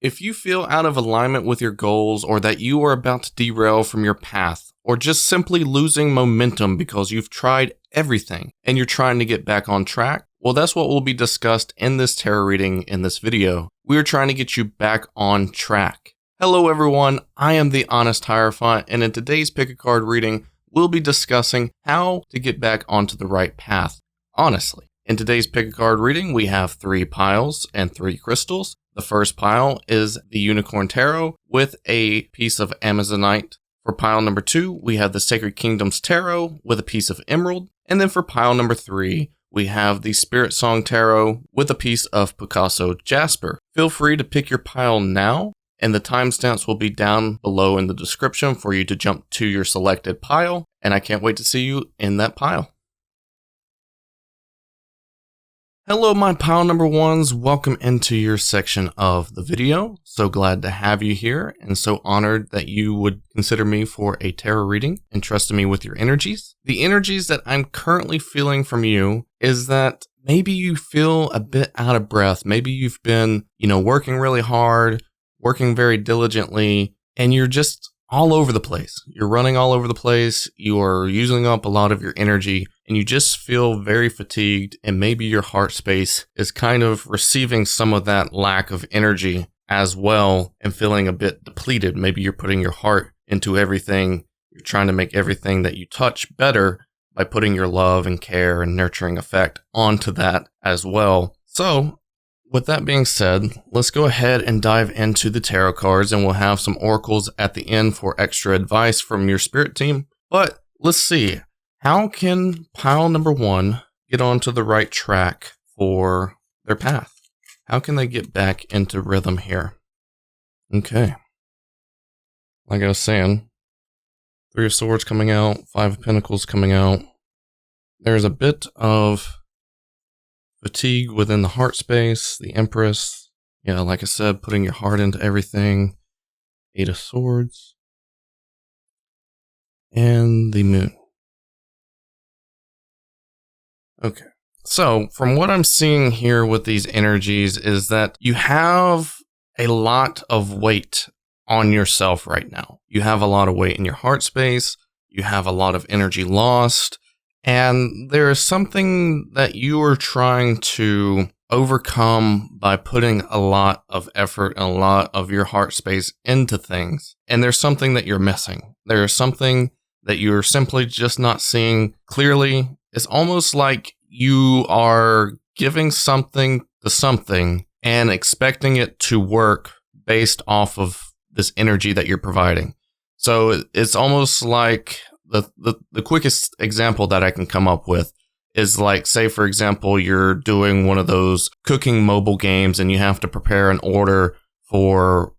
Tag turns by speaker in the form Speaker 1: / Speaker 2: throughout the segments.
Speaker 1: If you feel out of alignment with your goals, or that you are about to derail from your path, or just simply losing momentum because you've tried everything and you're trying to get back on track, well, that's what will be discussed in this tarot reading in this video. We are trying to get you back on track. Hello everyone, I am the Honest Hierophant, and in today's pick a card reading, we'll be discussing how to get back onto the right path, honestly. In today's pick a card reading, we have 3 piles and 3 crystals. The first pile is the Unicorn Tarot with a piece of Amazonite. For pile number 2, we have the Sacred Kingdoms Tarot with a piece of Emerald. And then for pile number 3, we have the Spirit Song Tarot with a piece of Picasso Jasper. Feel free to pick your pile now, and the timestamps will be down below in the description for you to jump to your selected pile, and I can't wait to see you in that pile. Hello my pile number ones, welcome into your section of the video. So glad to have you here and so honored that you would consider me for a tarot reading and trusting me with your energies. The energies that I'm currently feeling from you is that maybe you feel a bit out of breath. Maybe you've been, working really hard, working very diligently, and you're just all over the place. You're running all over the place. You are using up a lot of your energy and you just feel very fatigued, and maybe your heart space is kind of receiving some of that lack of energy as well and feeling a bit depleted. Maybe you're putting your heart into everything. You're trying to make everything that you touch better by putting your love and care and nurturing effect onto that as well. So with that being said, let's go ahead and dive into the tarot cards, and we'll have some oracles at the end for extra advice from your spirit team. But let's see, how can pile number 1 get onto the right track for their path? How can they get back into rhythm here? Okay. Like I was saying, 3 of Swords coming out, 5 of Pentacles coming out. There's a bit of fatigue within the heart space, the Empress. Yeah, like I said, putting your heart into everything. 8 of Swords. And the Moon. Okay. So, from what I'm seeing here with these energies is that you have a lot of weight on yourself right now. You have a lot of weight in your heart space. You have a lot of energy lost. And there is something that you are trying to overcome by putting a lot of effort and a lot of your heart space into things. And there's something that you're missing. There is something that you're simply just not seeing clearly. It's almost like you are giving something to something and expecting it to work based off of this energy that you're providing. So it's almost like the quickest example that I can come up with is like, say, for example, you're doing one of those cooking mobile games and you have to prepare an order for,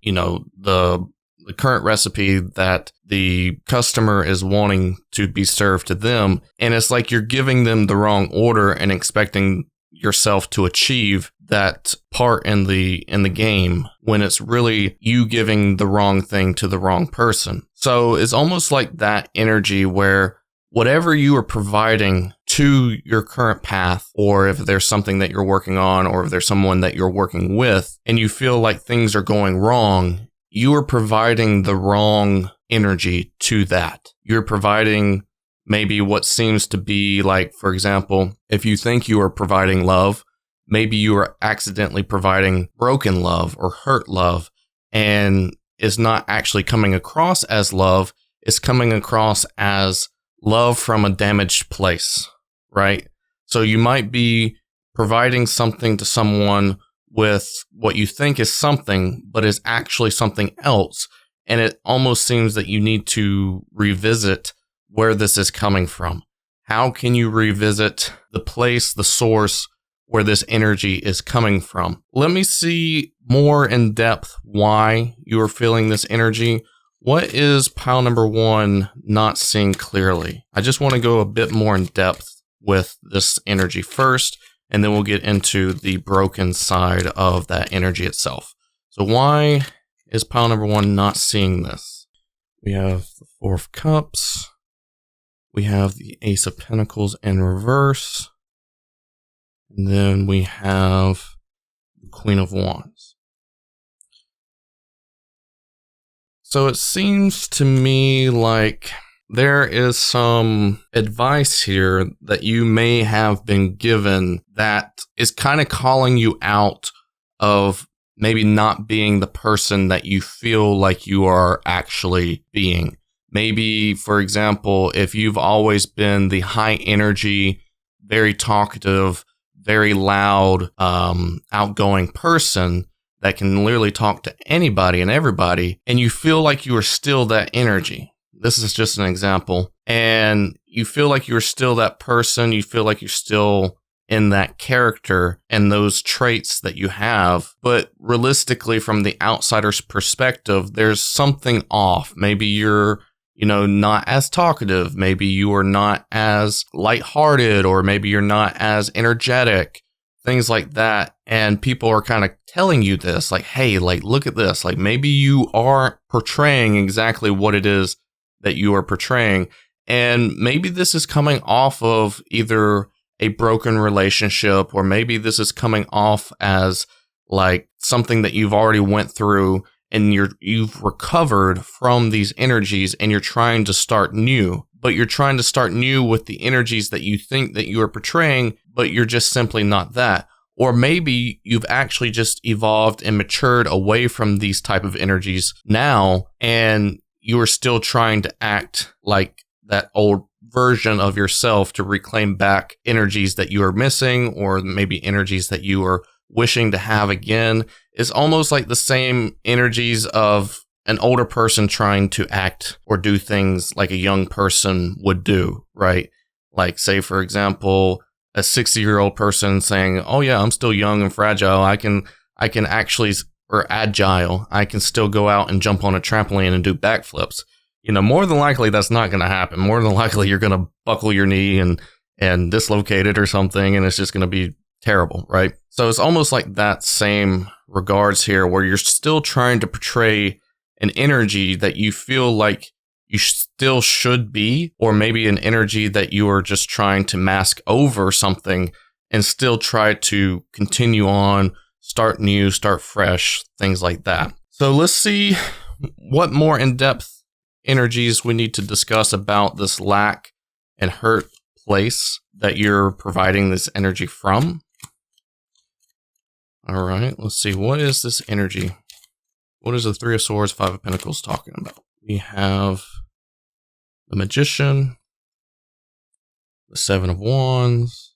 Speaker 1: the current recipe that the customer is wanting to be served to them. And it's like you're giving them the wrong order and expecting yourself to achieve that part in the game when it's really you giving the wrong thing to the wrong person. So it's almost like that energy where whatever you are providing to your current path, or if there's something that you're working on, or if there's someone that you're working with and you feel like things are going wrong, you are providing the wrong energy to that. You're providing maybe what seems to be like, for example, if you think you are providing love, maybe you are accidentally providing broken love or hurt love, and is not actually coming across as love. It's coming across as love from a damaged place, right? So you might be providing something to someone with what you think is something, but is actually something else. And it almost seems that you need to revisit where this is coming from. How can you revisit the place, the source where this energy is coming from? Let me see more in depth why you are feeling this energy. What is pile number 1 not seeing clearly? I just want to go a bit more in depth with this energy first, and then we'll get into the broken side of that energy itself. So why is pile number 1 not seeing this? We have the 4 of Cups. We have the Ace of Pentacles in reverse. And then we have the Queen of Wands. So it seems to me like there is some advice here that you may have been given that is kind of calling you out of maybe not being the person that you feel like you are actually being. Maybe, for example, if you've always been the high energy, very talkative, very loud, outgoing person that can literally talk to anybody and everybody, and you feel like you are still that energy. This is just an example. And you feel like you're still that person. You feel like you're still in that character and those traits that you have. But realistically, from the outsider's perspective, there's something off. Maybe you're, not as talkative. Maybe you are not as lighthearted, or maybe you're not as energetic, things like that. And people are kind of telling you this, like, hey, like, look at this. Like, maybe you aren't portraying exactly what it is that you are portraying. And maybe this is coming off of either a broken relationship, or maybe this is coming off as like something that you've already went through and you've recovered from these energies and you're trying to start new. But you're trying to start new with the energies that you think that you are portraying, but you're just simply not that. Or maybe you've actually just evolved and matured away from these type of energies now, and you are still trying to act like that old version of yourself to reclaim back energies that you are missing, or maybe energies that you are wishing to have again. It's almost like the same energies of an older person trying to act or do things like a young person would do, right? Like, say, for example, a 60-year-old person saying, oh yeah, I'm still young and fragile. I can actually, or agile, I can still go out and jump on a trampoline and do backflips. More than likely that's not going to happen. More than likely you're going to buckle your knee and dislocate it or something, and it's just going to be terrible, right? So it's almost like that same regards here, where you're still trying to portray an energy that you feel like you still should be, or maybe an energy that you are just trying to mask over something and still try to continue on, start new, start fresh, things like that. So let's see what more in-depth energies we need to discuss about this lack and hurt place that you're providing this energy from. All right, let's see. What is this energy? What is the Three of Swords, Five of Pentacles talking about? We have the Magician, the Seven of Wands,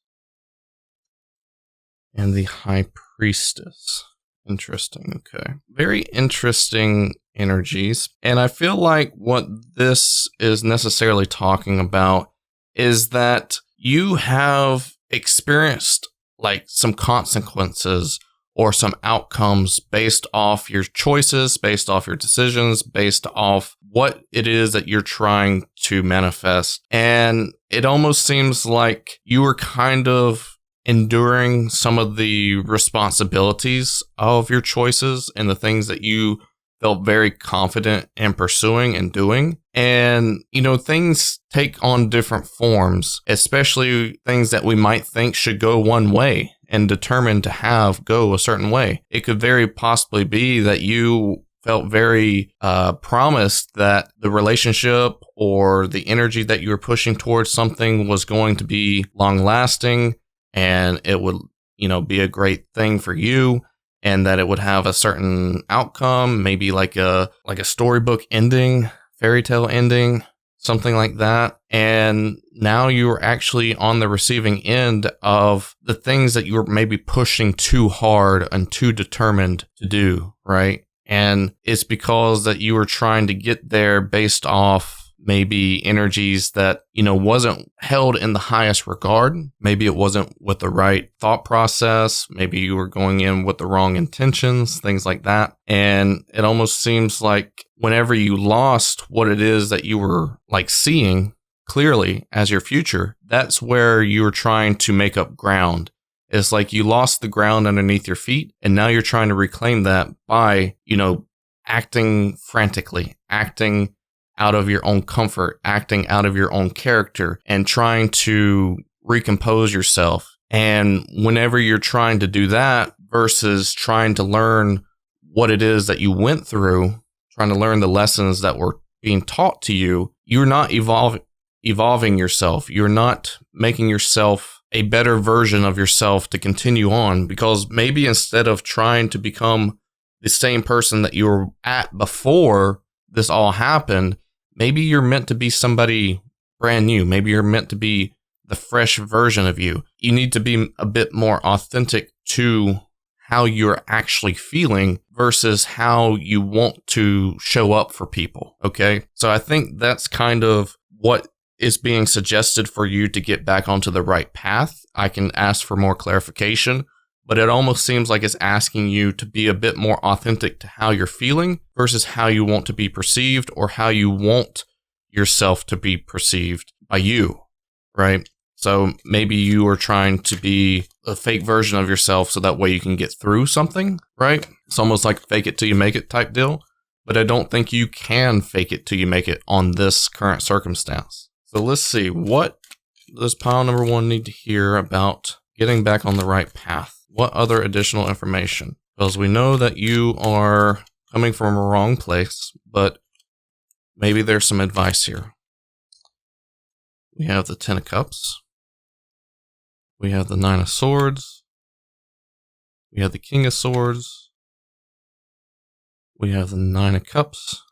Speaker 1: and the High Priestess. Interesting. Okay. Very interesting energies. And I feel like what this is necessarily talking about is that you have experienced like some consequences or some outcomes based off your choices, based off your decisions, based off what it is that you're trying to manifest. And it almost seems like you were kind of enduring some of the responsibilities of your choices and the things that you felt very confident in pursuing and doing. And, things take on different forms, especially things that we might think should go one way and determined to have go a certain way. It could very possibly be that you felt very promised that the relationship or the energy that you were pushing towards something was going to be long lasting, and it would, be a great thing for you, and that it would have a certain outcome, maybe like a storybook ending, fairy tale ending, something like that. And now you're actually on the receiving end of the things that you were maybe pushing too hard and too determined to do, right? And it's because that you were trying to get there based off maybe energies that, wasn't held in the highest regard. Maybe it wasn't with the right thought process. Maybe you were going in with the wrong intentions, things like that. And it almost seems like whenever you lost what it is that you were like seeing clearly as your future, that's where you were trying to make up ground. It's like you lost the ground underneath your feet, and now you're trying to reclaim that by, acting frantically, acting out of your own comfort, acting out of your own character, and trying to recompose yourself. And whenever you're trying to do that versus trying to learn what it is that you went through, trying to learn the lessons that were being taught to you, you're not evolving yourself. You're not making yourself a better version of yourself to continue on, because maybe instead of trying to become the same person that you were at before this all happened, maybe you're meant to be somebody brand new. Maybe you're meant to be the fresh version of you. You need to be a bit more authentic to how you're actually feeling versus how you want to show up for people. Okay. So I think that's kind of what is being suggested for you to get back onto the right path. I can ask for more clarification, but it almost seems like it's asking you to be a bit more authentic to how you're feeling versus how you want to be perceived or how you want yourself to be perceived by you, right? So maybe you are trying to be a fake version of yourself so that way you can get through something, right? It's almost like fake it till you make it type deal, but I don't think you can fake it till you make it on this current circumstance. So let's see, what does pile number 1 need to hear about getting back on the right path? What other additional information? Because we know that you are coming from a wrong place, but maybe there's some advice here. We have the 10 of Cups. We have the 9 of Swords. We have the King of Swords. We have the 9 of Cups.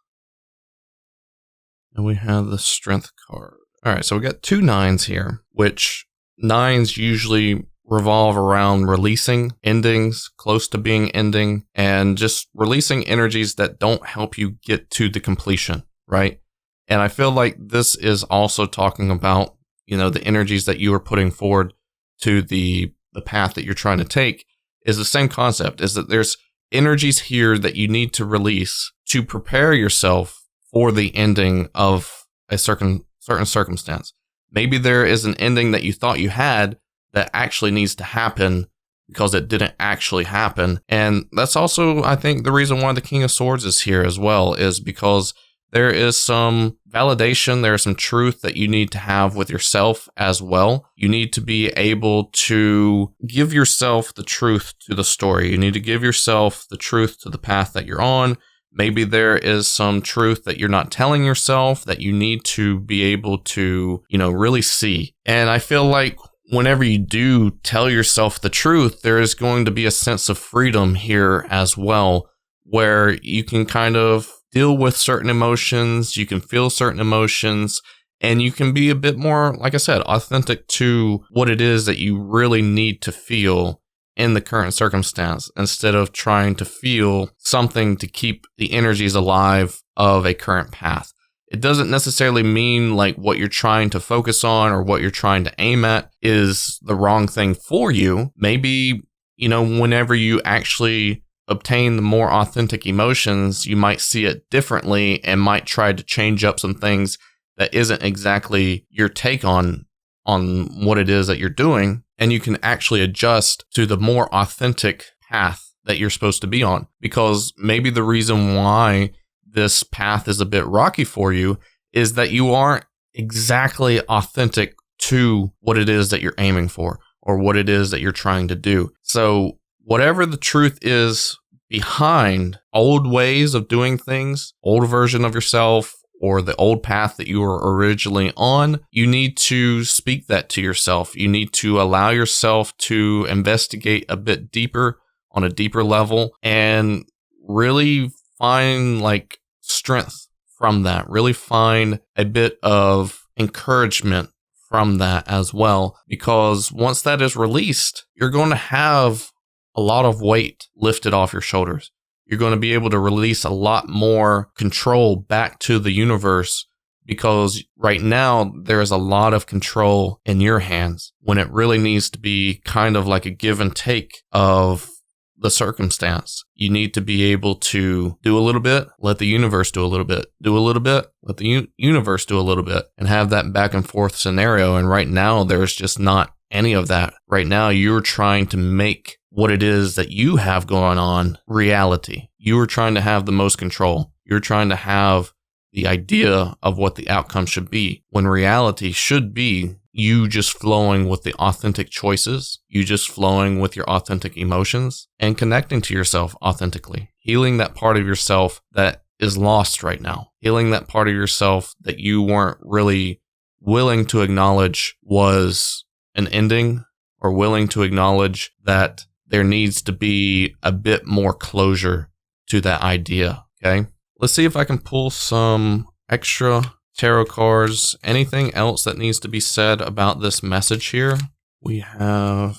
Speaker 1: And we have the Strength card. All right, so we got 2 9s here, which 9s usually revolve around releasing endings, close to being ending, and just releasing energies that don't help you get to the completion, right? And I feel like this is also talking about, the energies that you are putting forward to the path that you're trying to take is the same concept, is that there's energies here that you need to release to prepare yourself for the ending of a certain circumstance. Maybe there is an ending that you thought you had that actually needs to happen because it didn't actually happen. And that's also, I think, the reason why the King of Swords is here as well, is because there is some validation, there is some truth that you need to have with yourself as well. You need to be able to give yourself the truth to the story. You need to give yourself the truth to the path that you're on. Maybe there is some truth that you're not telling yourself that you need to be able to, really see. And I feel like whenever you do tell yourself the truth, there is going to be a sense of freedom here as well, where you can kind of deal with certain emotions, you can feel certain emotions, and you can be a bit more, like I said, authentic to what it is that you really need to feel in the current circumstance, instead of trying to feel something to keep the energies alive of a current path. It doesn't necessarily mean like what you're trying to focus on or what you're trying to aim at is the wrong thing for you. Maybe, whenever you actually obtain the more authentic emotions, you might see it differently and might try to change up some things that isn't exactly your take on what it is that you're doing. And you can actually adjust to the more authentic path that you're supposed to be on. Because maybe the reason why this path is a bit rocky for you is that you aren't exactly authentic to what it is that you're aiming for or what it is that you're trying to do. So whatever the truth is behind old ways of doing things, old version of yourself, or the old path that you were originally on, you need to speak that to yourself. You need to allow yourself to investigate a bit deeper, on a deeper level, and really find like strength from that. Really find a bit of encouragement from that as well. Because once that is released, you're going to have a lot of weight lifted off your shoulders. You're going to be able to release a lot more control back to the universe, because right now there is a lot of control in your hands when it really needs to be kind of like a give and take of the circumstance. You need to be able to do a little bit, let the universe do a little bit, do a little bit, let the universe do a little bit, and have that back and forth scenario. And right now there's just not any of that. Right now you're trying to make what it is that you have going on reality. You are trying to have the most control. You're trying to have the idea of what the outcome should be, when reality should be you just flowing with the authentic choices, you just flowing with your authentic emotions and connecting to yourself authentically, healing that part of yourself that is lost right now. Healing that part of yourself that you weren't really willing to acknowledge was an ending, or willing to acknowledge that there needs to be a bit more closure to that idea. Okay. Let's see if I can pull some extra tarot cards. Anything else that needs to be said about this message here? We have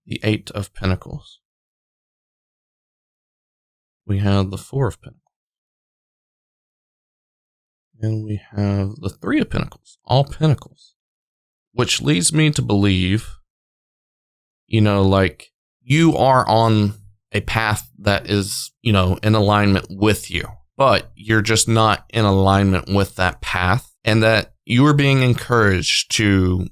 Speaker 1: the 8 of Pentacles. We have the 4 of Pentacles. And we have the 3 of Pentacles. All Pentacles. Which leads me to believe, like you are on a path that is, in alignment with you. But you're just not in alignment with that path. And that you are being encouraged to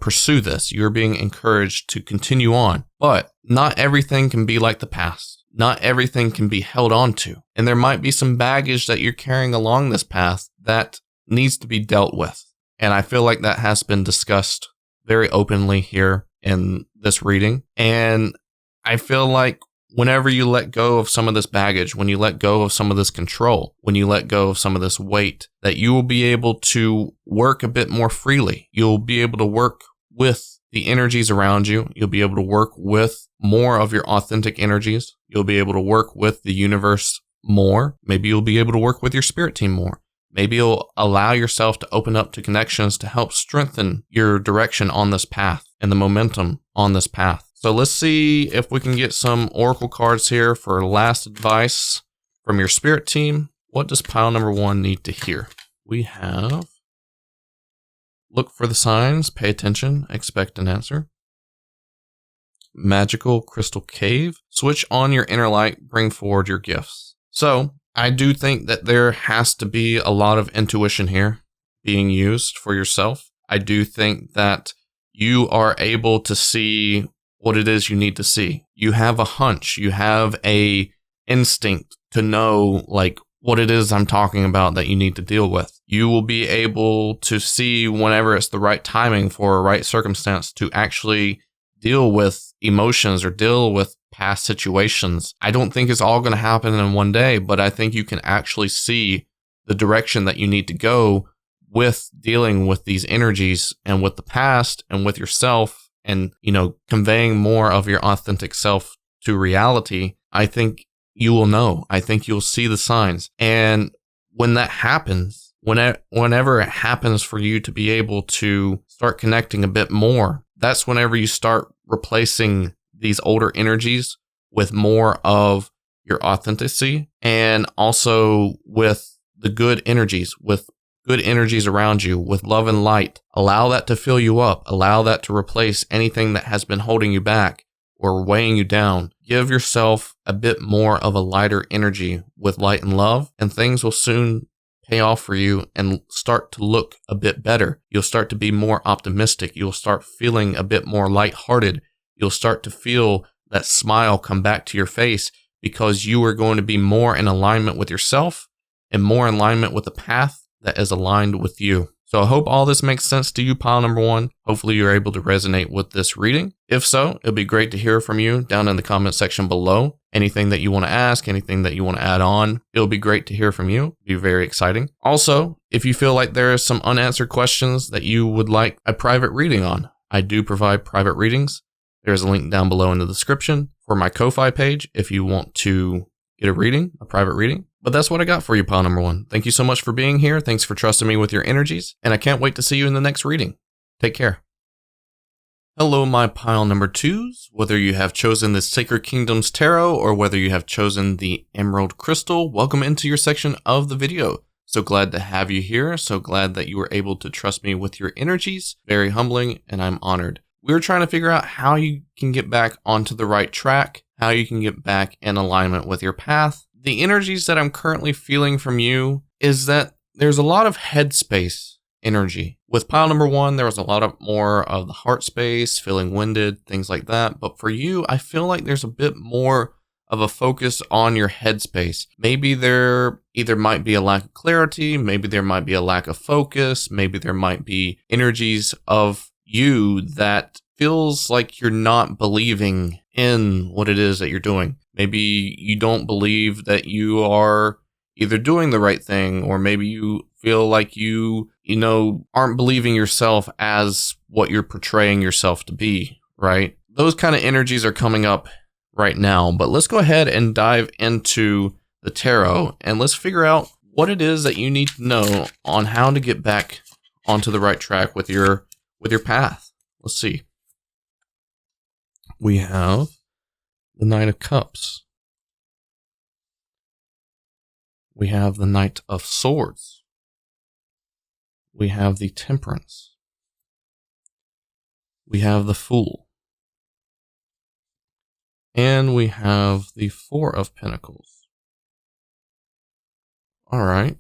Speaker 1: pursue this. You're being encouraged to continue on. But not everything can be like the past. Not everything can be held on to. And there might be some baggage that you're carrying along this path that needs to be dealt with. And I feel like that has been discussed very openly here in this reading. And I feel like whenever you let go of some of this baggage, when you let go of some of this control, when you let go of some of this weight, that you will be able to work a bit more freely. You'll be able to work with the energies around you. You'll be able to work with more of your authentic energies. You'll be able to work with the universe more. Maybe you'll be able to work with your spirit team more. Maybe you'll allow yourself to open up to connections to help strengthen your direction on this path and the momentum on this path. So let's see if we can get some oracle cards here for last advice from your spirit team. What does pile number 1 need to hear? We have look for the signs, pay attention, expect an answer. Magical crystal cave, switch on your inner light, bring forward your gifts. So I do think that there has to be a lot of intuition here being used for yourself. I do think that you are able to see what it is you need to see. You have a hunch. You have a instinct to know what it is I'm talking about that you need to deal with. You will be able to see whenever it's the right timing for a right circumstance to actually deal with emotions or deal with past situations. I don't think it's all going to happen in one day, but I think you can actually see the direction that you need to go with dealing with these energies and with the past and with yourself and, conveying more of your authentic self to reality. I think you will know. I think you'll see the signs. And when that happens, whenever it happens for you to be able to start connecting a bit more, that's whenever you start replacing these older energies with more of your authenticity and also with the good energies around you, with love and light. Allow that to fill you up. Allow that to replace anything that has been holding you back or weighing you down. Give yourself a bit more of a lighter energy with light and love, and things will soon pay off for you and start to look a bit better. You'll start to be more optimistic. You'll start feeling a bit more lighthearted. You'll start to feel that smile come back to your face because you are going to be more in alignment with yourself and more in alignment with the path that is aligned with you. So I hope all this makes sense to you, pile number 1. Hopefully you're able to resonate with this reading. If so, it'll be great to hear from you down in the comment section below. Anything that you want to ask, anything that you want to add on, it'll be great to hear from you. It'll be very exciting. Also, if you feel like there are some unanswered questions that you would like a private reading on, I do provide private readings. There's a link down below in the description for my Ko-Fi page if you want to get a private reading. But that's what I got for you, pile number 1. Thank you so much for being here. Thanks for trusting me with your energies. And I can't wait to see you in the next reading. Take care. Hello, my pile number 2s. Whether you have chosen the Sacred Kingdoms Tarot or whether you have chosen the Emerald Crystal, welcome into your section of the video. So glad to have you here. So glad that you were able to trust me with your energies. Very humbling, and I'm honored. We're trying to figure out how you can get back onto the right track, how you can get back in alignment with your path. The energies that I'm currently feeling from you is that there's a lot of headspace energy. With pile number 1, there was a lot of more of the heart space, feeling winded, things like that. But for you, I feel like there's a bit more of a focus on your headspace. Maybe there either might be a lack of clarity, maybe there might be a lack of focus, maybe there might be energies of you that feels like you're not believing in what it is that you're doing. Maybe you don't believe that you are, either doing the right thing, or maybe you feel like you aren't believing yourself as what you're portraying yourself to be, right? Those kind of energies are coming up right now, but let's go ahead and dive into the tarot and let's figure out what it is that you need to know on how to get back onto the right track with your path. Let's see. We have the Knight of Cups. We have the Knight of Swords. We have the Temperance. We have the Fool. And we have the Four of Pentacles. All right.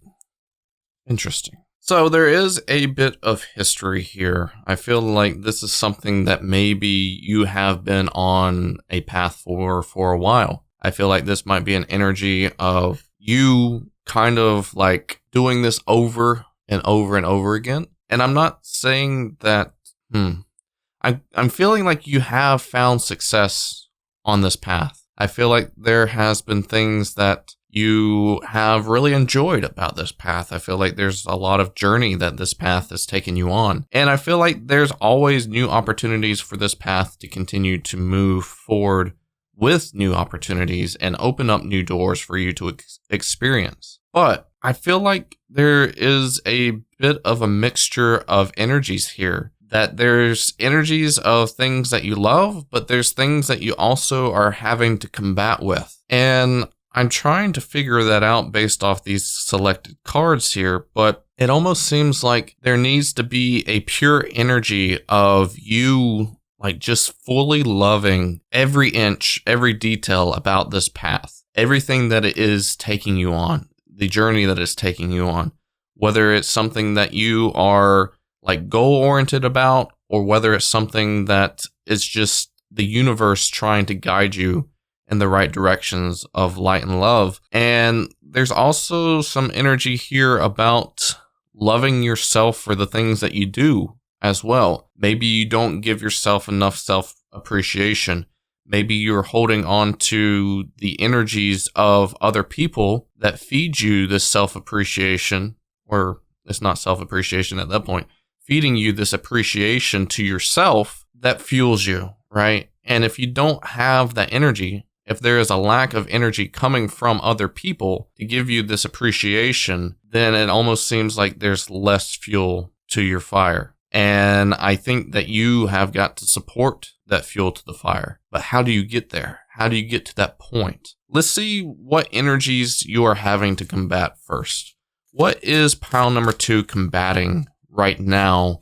Speaker 1: Interesting. So there is a bit of history here. I feel like this is something that maybe you have been on a path for a while. I feel like this might be an energy of you kind of like doing this over and over and over again. And I'm not saying that, I'm feeling like you have found success on this path. I feel like there has been things that you have really enjoyed about this path. I feel like there's a lot of journey that this path has taken you on. And I feel like there's always new opportunities for this path to continue to move forward with new opportunities and open up new doors for you to experience. But I feel like there is a bit of a mixture of energies here. That there's energies of things that you love, but there's things that you also are having to combat with. And I'm trying to figure that out based off these selected cards here, but it almost seems like there needs to be a pure energy of you like just fully loving every inch, every detail about this path, everything that it is taking you on, the journey that it's taking you on, whether it's something that you are like goal-oriented about, or whether it's something that is just the universe trying to guide you in the right directions of light and love. And there's also some energy here about loving yourself for the things that you do as well. Maybe you don't give yourself enough self-appreciation. Maybe you're holding on to the energies of other people that feed you this self-appreciation, or it's not self-appreciation at that point, feeding you this appreciation to yourself that fuels you, right? And if you don't have that energy, if there is a lack of energy coming from other people to give you this appreciation, then it almost seems like there's less fuel to your fire. And I think that you have got to support that fuel to the fire. But how do you get there? How do you get to that point? Let's see what energies you are having to combat first. What is pile number 2 combating right now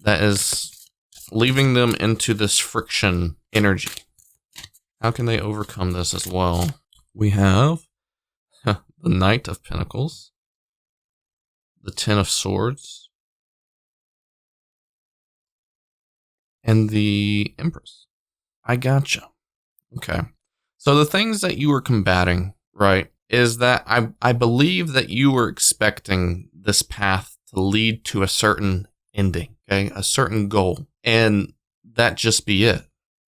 Speaker 1: that is leaving them into this friction energy? How can they overcome this as well? We have the Knight of Pentacles, the Ten of Swords, and the Empress. I gotcha. Okay. So the things that you were combating, right, is that I believe that you were expecting this path to lead to a certain ending, okay, a certain goal, and that just be it,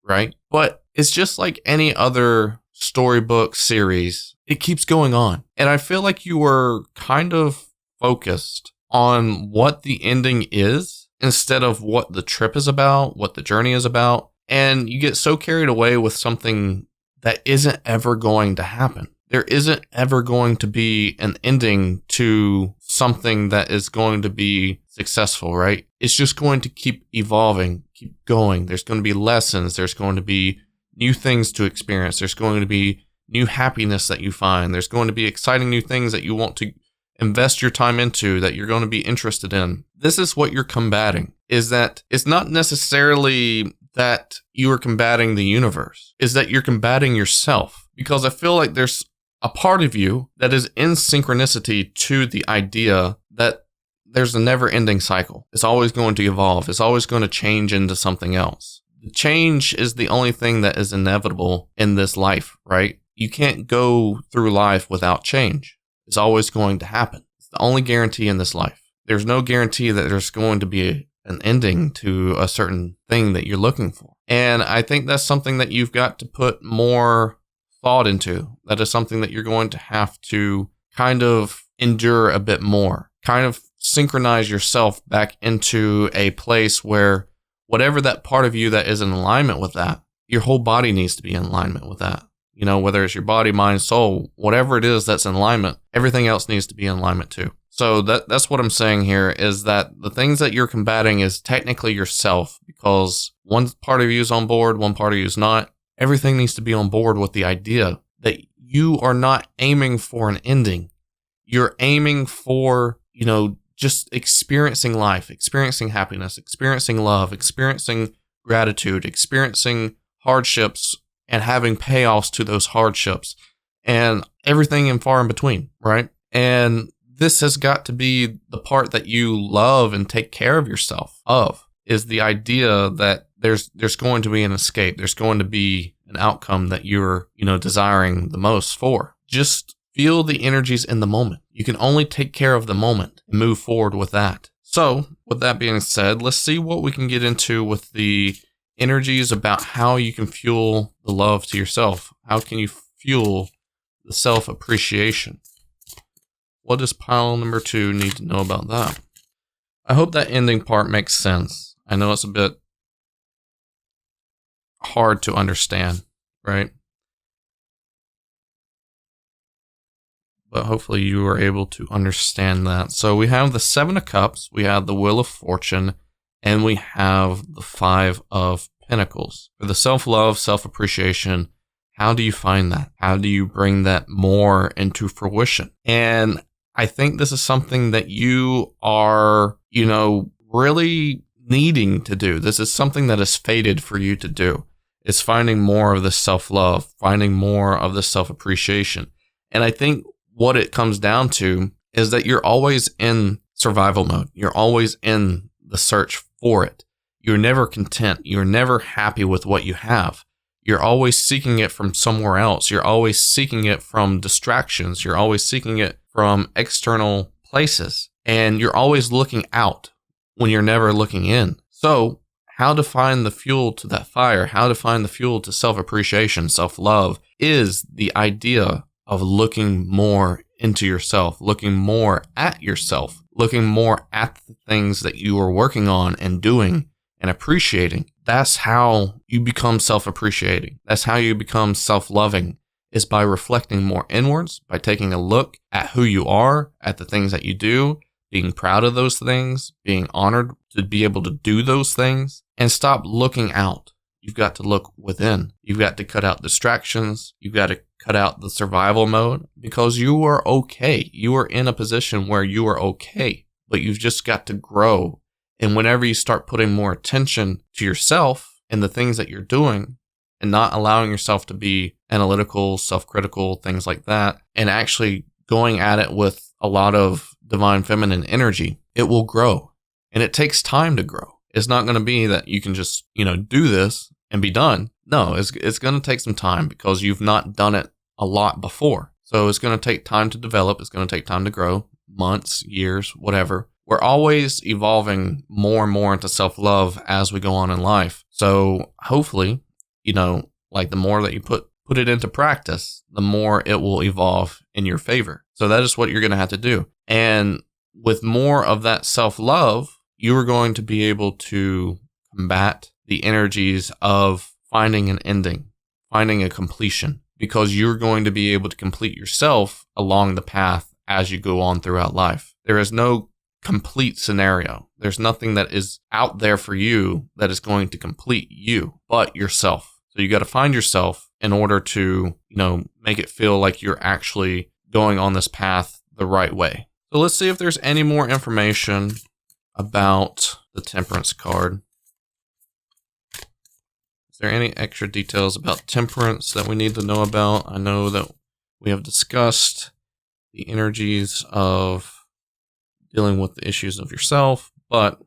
Speaker 1: right? But it's just like any other storybook series, it keeps going on. And I feel like you were kind of focused on what the ending is instead of what the trip is about, what the journey is about. And you get so carried away with something that isn't ever going to happen. There isn't ever going to be an ending to something that is going to be successful, right? It's just going to keep evolving, keep going. There's going to be lessons. There's going to be new things to experience. There's going to be new happiness that you find. There's going to be exciting new things that you want to invest your time into, that you're going to be interested in. This is what you're combating, is that it's not necessarily that you are combating the universe, is that you're combating yourself. Because I feel like there's a part of you that is in synchronicity to the idea that there's a never-ending cycle. It's always going to evolve. It's always going to change into something else. The change is the only thing that is inevitable in this life, right? You can't go through life without change. It's always going to happen. It's the only guarantee in this life. There's no guarantee that there's going to be an ending to a certain thing that you're looking for. And I think that's something that you've got to put more thought into. That is something that you're going to have to kind of endure a bit more, kind of synchronize yourself back into a place where whatever that part of you that is in alignment with that, your whole body needs to be in alignment with that. You know, whether it's your body, mind, soul, whatever it is that's in alignment, everything else needs to be in alignment too. So that's what I'm saying here, is that the things that you're combating is technically yourself, because one part of you is on board, one part of you is not. Everything needs to be on board with the idea that you are not aiming for an ending. You're aiming for, you know, just experiencing life, experiencing happiness, experiencing love, experiencing gratitude, experiencing hardships, and having payoffs to those hardships, and everything in far in between, right? And this has got to be the part that you love and take care of yourself of, is the idea that there's going to be an escape. There's going to be an outcome that you're, you know, desiring the most for. Just feel the energies in the moment. You can only take care of the moment and move forward with that. So with that being said, let's see what we can get into with the energies about how you can fuel the love to yourself. How can you fuel the self-appreciation? What does pile number 2 need to know about that? I hope that ending part makes sense. I know it's a bit hard to understand, right? But hopefully you are able to understand that. So we have the 7 of Cups, we have the Wheel of Fortune, and we have the 5 of Pentacles. For the self-love, self-appreciation, how do you find that? How do you bring that more into fruition? And I think this is something that you are, you know, really needing to do. This is something that is fated for you to do. It's finding more of the self-love, finding more of the self-appreciation. And I think what it comes down to is that you're always in survival mode. You're always in the search for it. You're never content. You're never happy with what you have. You're always seeking it from somewhere else. You're always seeking it from distractions. You're always seeking it from external places. And you're always looking out when you're never looking in. So how to find the fuel to that fire, how to find the fuel to self-appreciation, self-love, is the idea of looking more into yourself, looking more at yourself, looking more at the things that you are working on and doing and appreciating. That's how you become self-appreciating. That's how you become self-loving, is by reflecting more inwards, by taking a look at who you are, at the things that you do, being proud of those things, being honored to be able to do those things, and stop looking out. You've got to look within. You've got to cut out distractions. You've got to cut out the survival mode, because you are okay. You are in a position where you are okay, but you've just got to grow. And whenever you start putting more attention to yourself and the things that you're doing, and not allowing yourself to be analytical, self-critical, things like that, and actually going at it with a lot of divine feminine energy, it will grow. And it takes time to grow. It's not going to be that you can just, you know, do this and be done. No, it's going to take some time, because you've not done it a lot before. So it's going to take time to develop. It's going to take time to grow, months, years, whatever. We're always evolving more and more into self-love as we go on in life. So hopefully, you know, like the more that you put it into practice, the more it will evolve in your favor. So that is what you're going to have to do. And with more of that self-love, you are going to be able to combat the energies of finding an ending, finding a completion, because you're going to be able to complete yourself along the path as you go on throughout life. There is no complete scenario. There's nothing that is out there for you that is going to complete you but yourself. So you got to find yourself in order to, you know, make it feel like you're actually going on this path the right way. So let's see if there's any more information about the Temperance card. Is there any extra details about Temperance that we need to know about? I know that we have discussed the energies of dealing with the issues of yourself, but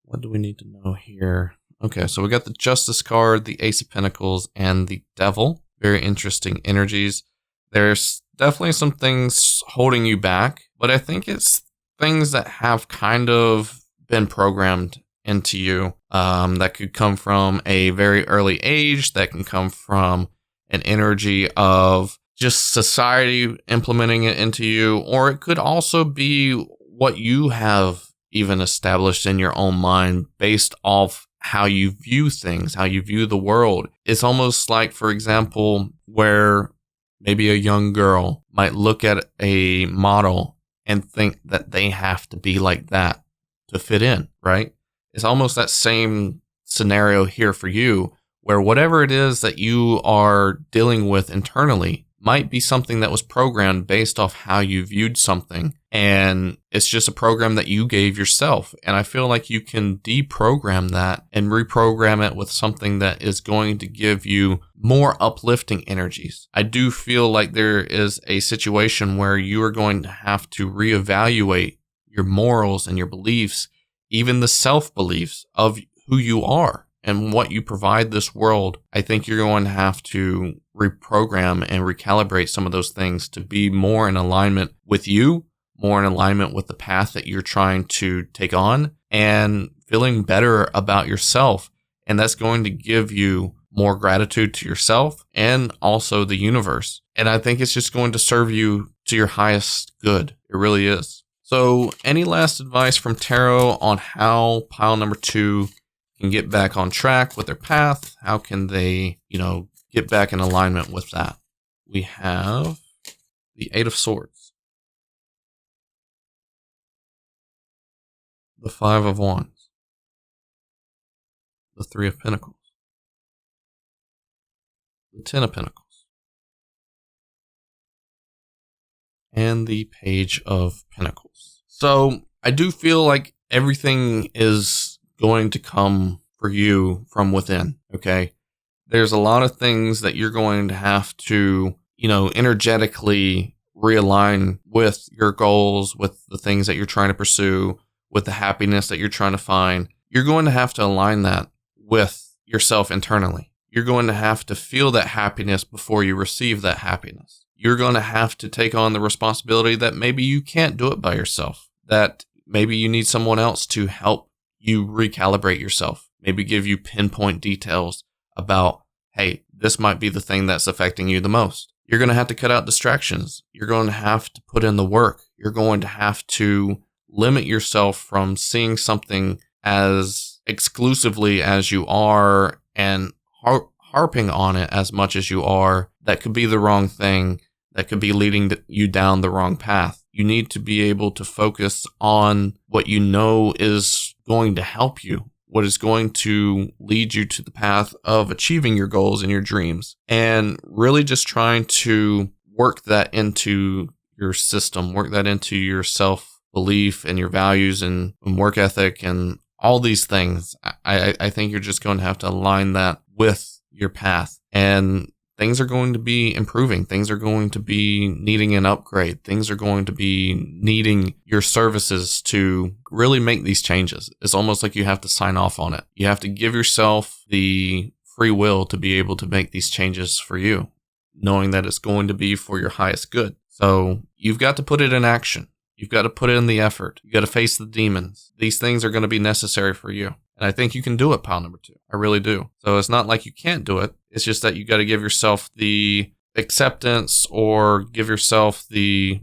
Speaker 1: what do we need to know here? Okay, so we got the Justice card, the Ace of Pentacles, and the Devil. Very interesting energies. There's definitely some things holding you back, but I think it's things that have kind of been programmed into you, that could come from a very early age, that can come from an energy of just society implementing it into you, or it could also be what you have even established in your own mind based off how you view things, how you view the world. It's almost like, for example, where maybe a young girl might look at a model and think that they have to be like that to fit in, right? It's almost that same scenario here for you, where whatever it is that you are dealing with internally might be something that was programmed based off how you viewed something. And it's just a program that you gave yourself. And I feel like you can deprogram that and reprogram it with something that is going to give you more uplifting energies. I do feel like there is a situation where you are going to have to reevaluate your morals and your beliefs, even the self-beliefs of who you are and what you provide this world. I think you're going to have to reprogram and recalibrate some of those things to be more in alignment with you, more in alignment with the path that you're trying to take on, and feeling better about yourself. And that's going to give you more gratitude to yourself and also the universe. And I think it's just going to serve you to your highest good. It really is. So any last advice from Tarot on how pile number 2 can get back on track with their path? How can they, get back in alignment with that? We have the 8 of Swords, the 5 of Wands, the 3 of Pentacles, the 10 of Pentacles, and the Page of Pentacles. So I do feel like everything is going to come for you from within, okay? There's a lot of things that you're going to have to, energetically realign with your goals, with the things that you're trying to pursue, with the happiness that you're trying to find. You're going to have to align that with yourself internally. You're going to have to feel that happiness before you receive that happiness. You're going to have to take on the responsibility that maybe you can't do it by yourself, that maybe you need someone else to help you recalibrate yourself, maybe give you pinpoint details about, hey, this might be the thing that's affecting you the most. You're going to have to cut out distractions. You're going to have to put in the work. You're going to have to limit yourself from seeing something as exclusively as you are and harping on it as much as you are. That could be the wrong thing. That could be leading you down the wrong path. You need to be able to focus on what you know is going to help you, what is going to lead you to the path of achieving your goals and your dreams, and really just trying to work that into your system, work that into your self-belief and your values and work ethic and all these things. I think you're just going to have to align that with your path, and things are going to be improving. Things are going to be needing an upgrade. Things are going to be needing your services to really make these changes. It's almost like you have to sign off on it. You have to give yourself the free will to be able to make these changes for you, knowing that it's going to be for your highest good. So you've got to put it in action. You've got to put in the effort. You got to face the demons. These things are going to be necessary for you. And I think you can do it, pile number 2. I really do. So it's not like you can't do it. It's just that you got to give yourself the acceptance or give yourself the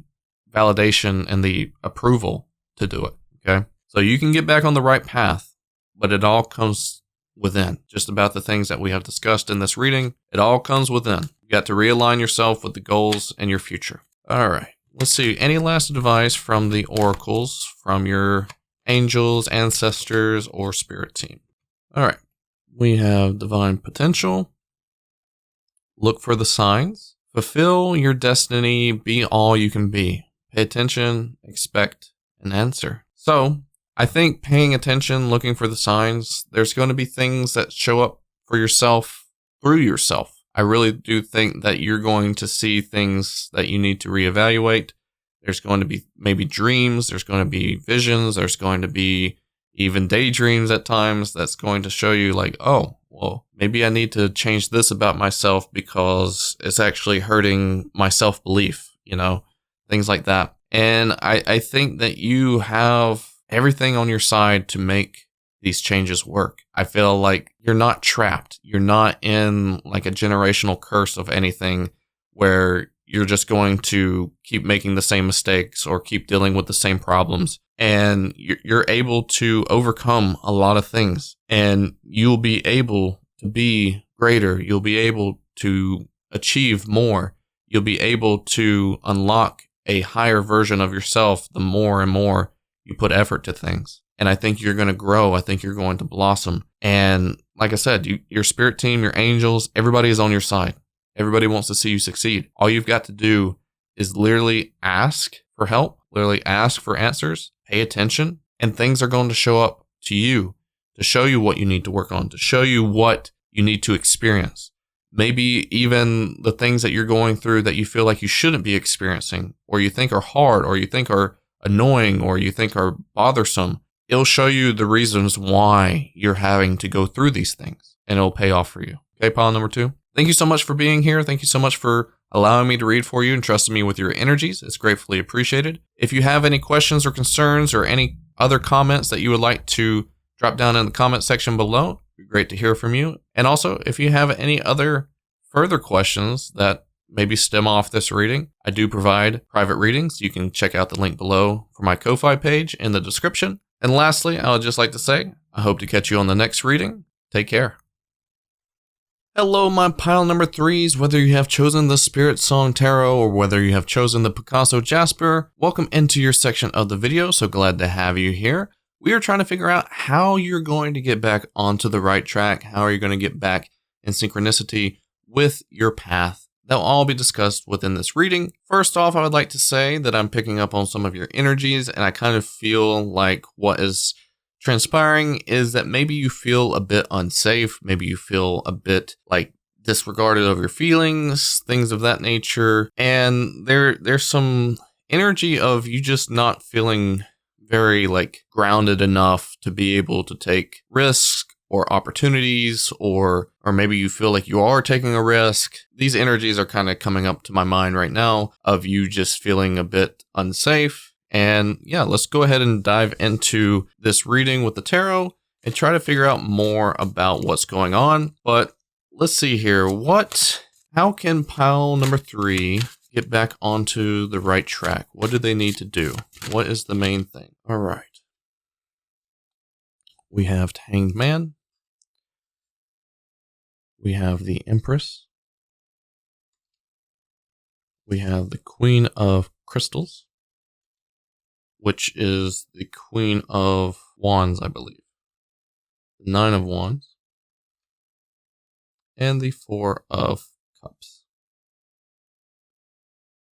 Speaker 1: validation and the approval to do it. Okay. So you can get back on the right path, but it all comes within. Just about the things that we have discussed in this reading, it all comes within. You got to realign yourself with the goals and your future. All right. Let's see. Any last advice from the oracles, from your angels, ancestors, or spirit team? All right. We have divine potential. Look for the signs. Fulfill your destiny. Be all you can be. Pay attention, expect an answer. So I think paying attention, looking for the signs, there's going to be things that show up for yourself through yourself. I really do think that you're going to see things that you need to reevaluate. There's going to be maybe dreams. There's going to be visions. There's going to be even daydreams at times that's going to show you like, oh, well, maybe I need to change this about myself because it's actually hurting my self-belief, things like that. And I think that you have everything on your side to make these changes work. I feel like you're not trapped. You're not in like a generational curse of anything where you're just going to keep making the same mistakes or keep dealing with the same problems. And you're able to overcome a lot of things, and you'll be able to be greater. You'll be able to achieve more. You'll be able to unlock a higher version of yourself the more and more you put effort to things. And I think you're going to grow. I think you're going to blossom. And like I said, your spirit team, your angels, everybody is on your side. Everybody wants to see you succeed. All you've got to do is literally ask for help, literally ask for answers, pay attention, and things are going to show up to you to show you what you need to work on, to show you what you need to experience. Maybe even the things that you're going through that you feel like you shouldn't be experiencing, or you think are hard, or you think are annoying, or you think are bothersome. It'll show you the reasons why you're having to go through these things, and it'll pay off for you. Okay, pile number 2. Thank you so much for being here. Thank you so much for allowing me to read for you and trusting me with your energies. It's gratefully appreciated. If you have any questions or concerns or any other comments that you would like to drop down in the comment section below, it'd be great to hear from you. And also, if you have any other further questions that maybe stem off this reading, I do provide private readings. You can check out the link below for my Ko-Fi page in the description. And lastly, I would just like to say, I hope to catch you on the next reading. Take care. Hello, my pile number 3s. Whether you have chosen the Spirit Song Tarot or whether you have chosen the Picasso Jasper, welcome into your section of the video. So glad to have you here. We are trying to figure out how you're going to get back onto the right track. How are you going to get back in synchronicity with your path? They'll all be discussed within this reading. First off, I would like to say that I'm picking up on some of your energies, and I kind of feel like what is transpiring is that maybe you feel a bit unsafe. Maybe you feel a bit like disregarded of your feelings, things of that nature. And there's some energy of you just not feeling very like grounded enough to be able to take risks or opportunities, or maybe you feel like you are taking a risk. These energies are kind of coming up to my mind right now of you just feeling a bit unsafe. And yeah, let's go ahead and dive into this reading with the tarot and try to figure out more about what's going on. But let's see here. How can pile number 3 get back onto the right track? What do they need to do? What is the main thing? All right. We have Hanged Man. We have the Empress. We have the Queen of Crystals, which is the Queen of Wands, I believe. The Nine of Wands. And the Four of Cups.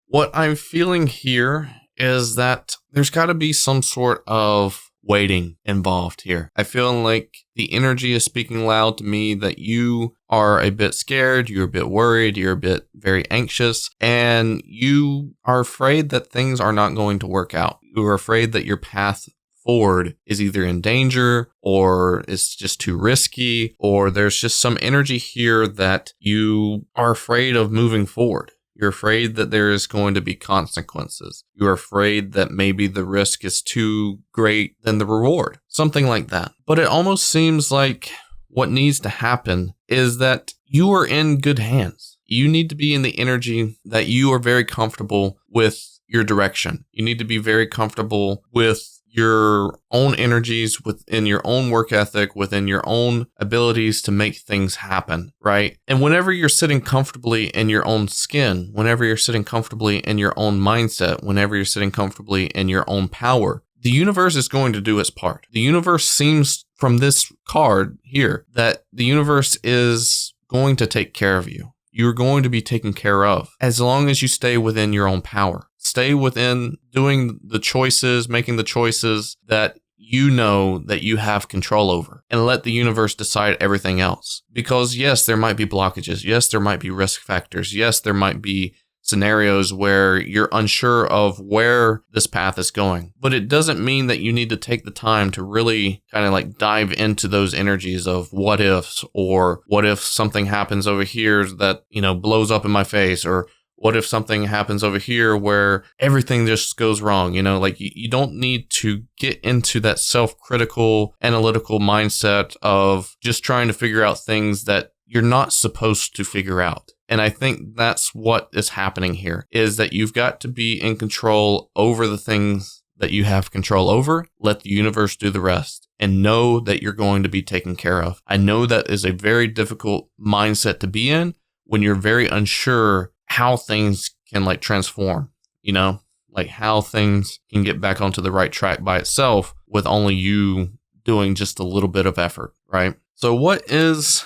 Speaker 1: What I'm feeling here is that there's got to be some sort of waiting involved here. I feel like the energy is speaking loud to me that you are a bit scared, you're a bit worried, you're a bit very anxious, and you are afraid that things are not going to work out. You are afraid that your path forward is either in danger or it's just too risky, or there's just some energy here that you are afraid of moving forward. You're afraid that there is going to be consequences. You're afraid that maybe the risk is too great than the reward. Something like that. But it almost seems like what needs to happen is that you are in good hands. You need to be in the energy that you are very comfortable with your direction. You need to be very comfortable with your own energies, within your own work ethic, within your own abilities to make things happen, right? And whenever you're sitting comfortably in your own skin, whenever you're sitting comfortably in your own mindset, whenever you're sitting comfortably in your own power, the universe is going to do its part. The universe seems, from this card here, that the universe is going to take care of you. You're going to be taken care of as long as you stay within your own power. Stay within doing the choices, making the choices that you know that you have control over, and let the universe decide everything else. Because yes, there might be blockages. Yes, there might be risk factors. Yes, there might be scenarios where you're unsure of where this path is going. But it doesn't mean that you need to take the time to really kind of like dive into those energies of what ifs, or what if something happens over here that, blows up in my face, or what if something happens over here where everything just goes wrong? You don't need to get into that self-critical, analytical mindset of just trying to figure out things that you're not supposed to figure out. And I think that's what is happening here, is that you've got to be in control over the things that you have control over. Let the universe do the rest and know that you're going to be taken care of. I know that is a very difficult mindset to be in when you're very unsure how things can like transform, you know, like how things can get back onto the right track by itself with only you doing just a little bit of effort, right? So what is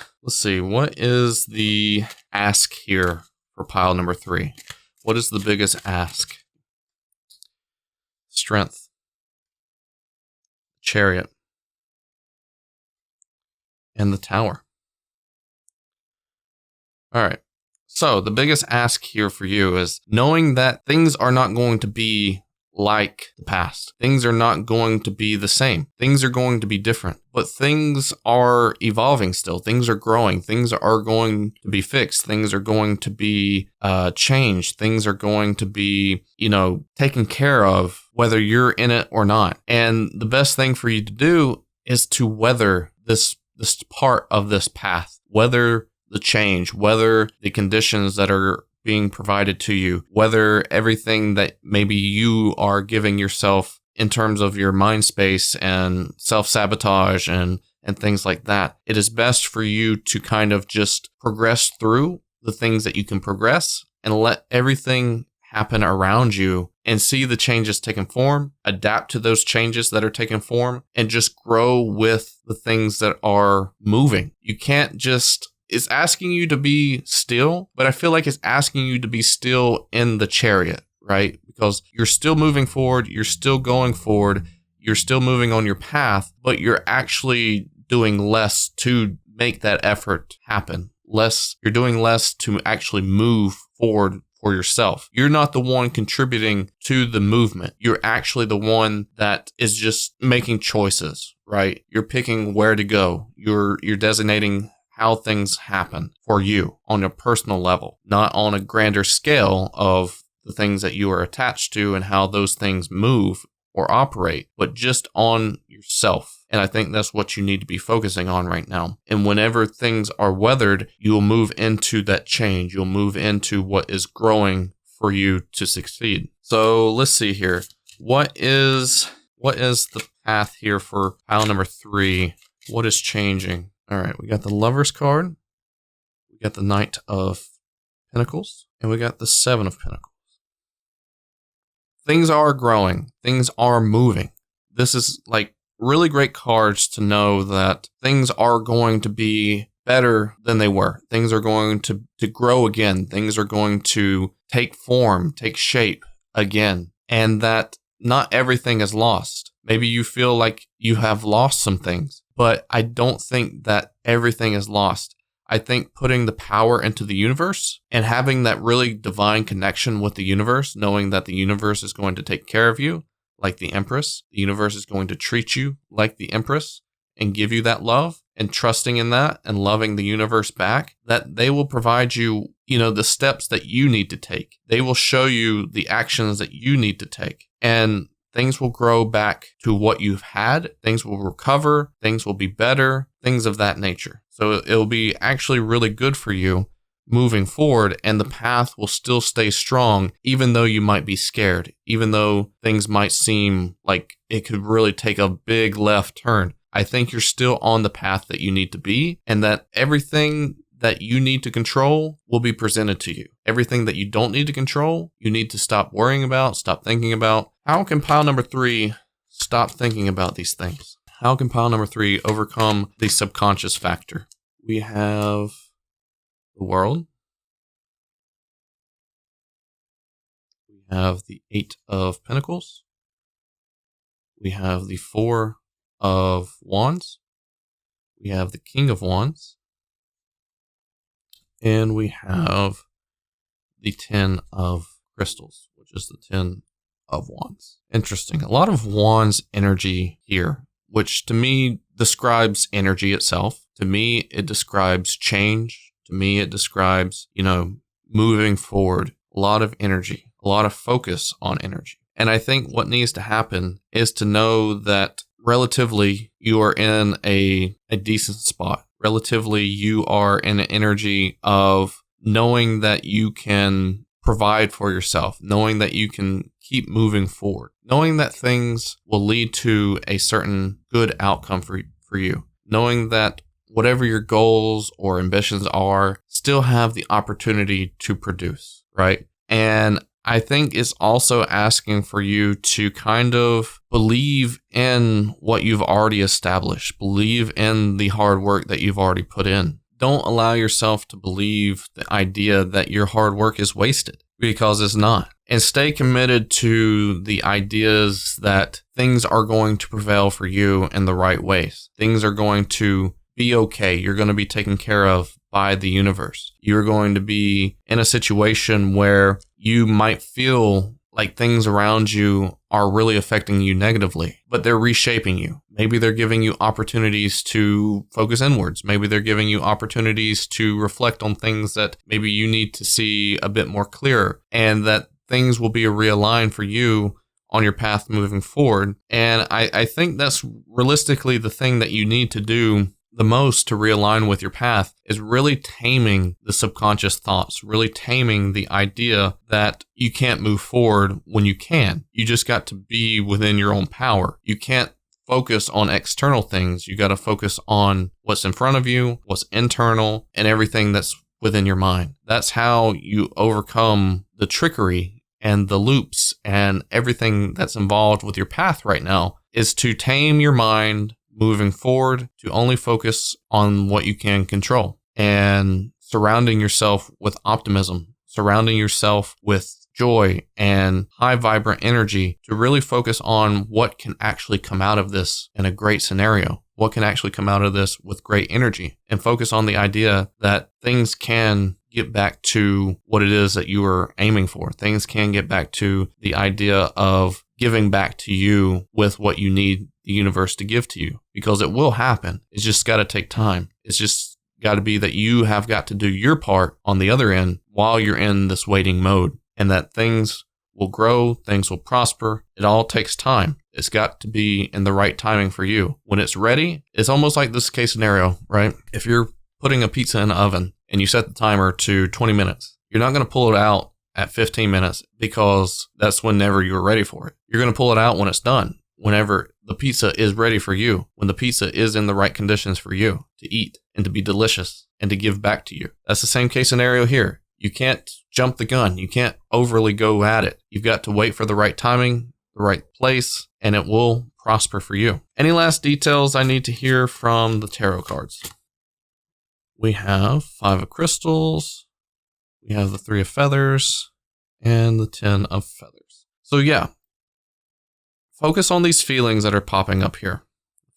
Speaker 1: the ask here for pile number 3? What is the biggest ask? Strength, Chariot, and the Tower. All right. So the biggest ask here for you is knowing that things are not going to be like the past. Things are not going to be the same. Things are going to be different, but things are evolving still. Things are growing. Things are going to be fixed. Things are going to be changed. Things are going to be, taken care of, whether you're in it or not. And the best thing for you to do is to weather this part of this path, weather the change, weather the conditions that are being provided to you, whether everything that maybe you are giving yourself in terms of your mind space and self-sabotage and things like that. It is best for you to kind of just progress through the things that you can progress and let everything happen around you and see the changes taking form, adapt to those changes that are taking form, and just grow with the things that are moving. You can't just... It's asking you to be still, but I feel like it's asking you to be still in the chariot, right? Because you're still moving forward, you're still going forward, you're still moving on your path, but you're actually doing less to make that effort happen. You're doing less to actually move forward for yourself. You're not the one contributing to the movement. You're actually the one that is just making choices, right? You're picking where to go. You're designating how things happen for you on a personal level, not on a grander scale of the things that you are attached to and how those things move or operate, but just on yourself. And I think that's what you need to be focusing on right now. And whenever things are weathered, you'll move into that change. You'll move into what is growing for you to succeed. So let's see here. What is the path here for pile number 3? What is changing? All right, we got the Lover's card, we got the Knight of Pentacles, and we got the Seven of Pentacles. Things are growing. Things are moving. This is like really great cards to know that things are going to be better than they were. Things are going to grow again. Things are going to take form, take shape again, and that not everything is lost. Maybe you feel like you have lost some things, but I don't think that everything is lost. I think putting the power into the universe and having that really divine connection with the universe, knowing that the universe is going to take care of you like the Empress, the universe is going to treat you like the Empress and give you that love, and trusting in that and loving the universe back, that they will provide you, the steps that you need to take. They will show you the actions that you need to take. And things will grow back to what you've had. Things will recover. Things will be better. Things of that nature. So it'll be actually really good for you moving forward, and the path will still stay strong, even though you might be scared, even though things might seem like it could really take a big left turn. I think you're still on the path that you need to be, and that everything that you need to control will be presented to you. Everything that you don't need to control, you need to stop worrying about, stop thinking about. How can pile number 3 stop thinking about these things? How can pile number 3 overcome the subconscious factor? We have the World. We have the 8 of Pentacles. We have the 4 of Wands. We have the King of Wands. And we have the 10 of Crystals, which is the 10 of Wands. Interesting. A lot of Wands energy here, which to me describes energy itself. To me, it describes change. To me, it describes, moving forward. A lot of energy, a lot of focus on energy. And I think what needs to happen is to know that relatively you are in a decent spot. Relatively, you are in an energy of knowing that you can provide for yourself, knowing that you can keep moving forward, knowing that things will lead to a certain good outcome for you, knowing that whatever your goals or ambitions are still have the opportunity to produce, right? And I think it's also asking for you to kind of believe in what you've already established, believe in the hard work that you've already put in. Don't allow yourself to believe the idea that your hard work is wasted, because it's not. And stay committed to the ideas that things are going to prevail for you in the right ways. Things are going to be okay. You're going to be taken care of by the universe. You're going to be in a situation where you might feel like things around you are really affecting you negatively, but they're reshaping you. Maybe they're giving you opportunities to focus inwards. Maybe they're giving you opportunities to reflect on things that maybe you need to see a bit more clear, and that things will be realigned for you on your path moving forward. And I think that's realistically the thing that you need to do the most to realign with your path, is really taming the subconscious thoughts, really taming the idea that you can't move forward when you can. You just got to be within your own power. You can't focus on external things. You got to focus on what's in front of you, what's internal, and everything that's within your mind. That's how you overcome the trickery and the loops and everything that's involved with your path right now, is to tame your mind moving forward, to only focus on what you can control, and surrounding yourself with optimism, surrounding yourself with joy and high vibrant energy, to really focus on what can actually come out of this in a great scenario, what can actually come out of this with great energy, and focus on the idea that things can get back to what it is that you were aiming for. Things can get back to the idea of giving back to you with what you need the universe to give to you, because it will happen. It's just got to take time. It's just got to be that you have got to do your part on the other end while you're in this waiting mode, and that things will grow, things will prosper. It all takes time. It's got to be in the right timing for you. When it's ready, it's almost like this case scenario, right? If you're putting a pizza in the oven and you set the timer to 20 minutes, you're not going to pull it out at 15 minutes because that's whenever you're ready for it. You're going to pull it out when it's done, whenever the pizza is ready for you, when the pizza is in the right conditions for you to eat and to be delicious and to give back to you. That's the same case scenario here. You can't jump the gun. You can't overly go at it. You've got to wait for the right timing, the right place, and it will prosper for you. Any last details I need to hear from the tarot cards? We have 5 of crystals. We have the 3 of feathers and the 10 of feathers. So yeah, focus on these feelings that are popping up here.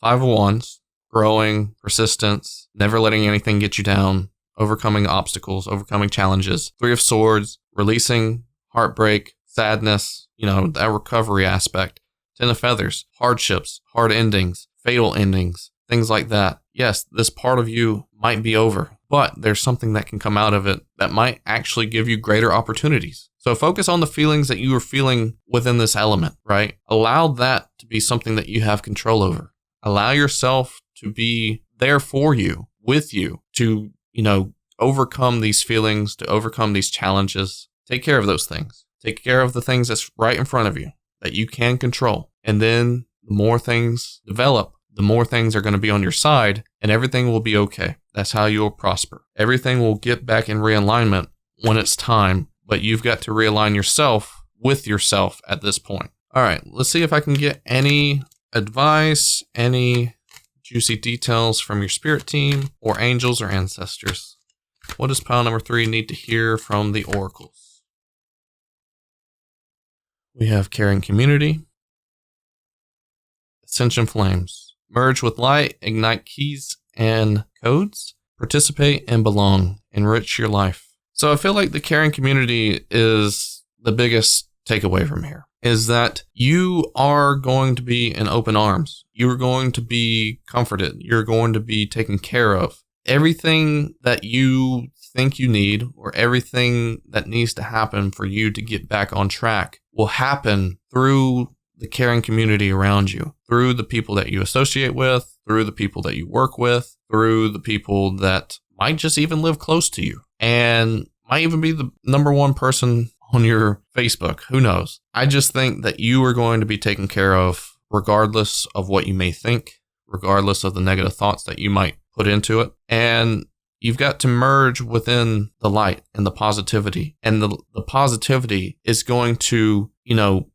Speaker 1: 5 of wands, growing, persistence, never letting anything get you down, overcoming obstacles, overcoming challenges. 3 of swords, releasing, heartbreak, sadness, that recovery aspect. 10 of feathers, hardships, hard endings, fatal endings, things like that. Yes, this part of you might be over, but there's something that can come out of it that might actually give you greater opportunities. So focus on the feelings that you are feeling within this element, right? Allow that to be something that you have control over. Allow yourself to be there for you, with you, to, overcome these feelings, to overcome these challenges. Take care of those things. Take care of the things that's right in front of you that you can control. And then the more things develop, the more things are going to be on your side, and everything will be okay. That's how you'll prosper. Everything will get back in realignment when it's time, but you've got to realign yourself with yourself at this point. All right, let's see if I can get any advice, any juicy details from your spirit team or angels or ancestors. What does pile number 3 need to hear from the oracles? We have caring community, ascension flames, merge with light, ignite keys and codes, participate and belong, enrich your life. So I feel like the caring community is the biggest takeaway from here, is that you are going to be in open arms. You're going to be comforted. You're going to be taken care of. Everything that you think you need, or everything that needs to happen for you to get back on track, will happen through the caring community around you, through the people that you associate with, through the people that you work with, through the people that might just even live close to you. And Might even be the number one person on your Facebook. Who knows? I just think that you are going to be taken care of regardless of what you may think, regardless of the negative thoughts that you might put into it. And you've got to merge within the light and the positivity. And the positivity is going to,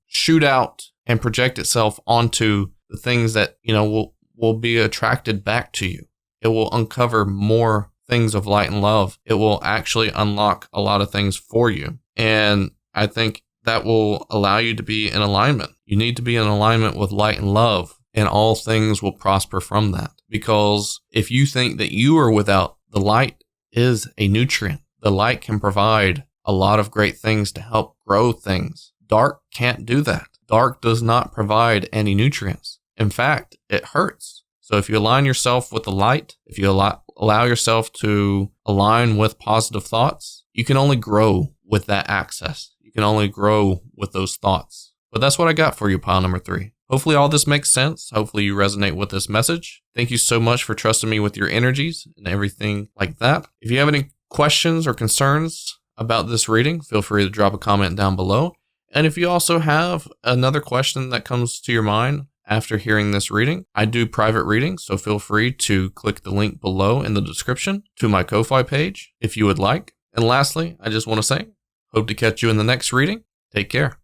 Speaker 1: shoot out and project itself onto the things that, will be attracted back to you. It will uncover more things of light and love. It will actually unlock a lot of things for you. And I think that will allow you to be in alignment. You need to be in alignment with light and love, and all things will prosper from that. Because if you think that you are without, the light is a nutrient. The light can provide a lot of great things to help grow things. Dark can't do that. Dark does not provide any nutrients. In fact, it hurts. So if you align yourself with the light, if you allow yourself to align with positive thoughts, you can only grow with that access. You can only grow with those thoughts. But that's what I got for you, pile number 3. Hopefully all this makes sense. Hopefully you resonate with this message. Thank you so much for trusting me with your energies and everything like that. If you have any questions or concerns about this reading, feel free to drop a comment down below. And if you also have another question that comes to your mind after hearing this reading, I do private readings, so feel free to click the link below in the description to my Ko-Fi page if you would like. And lastly, I just want to say, hope to catch you in the next reading. Take care.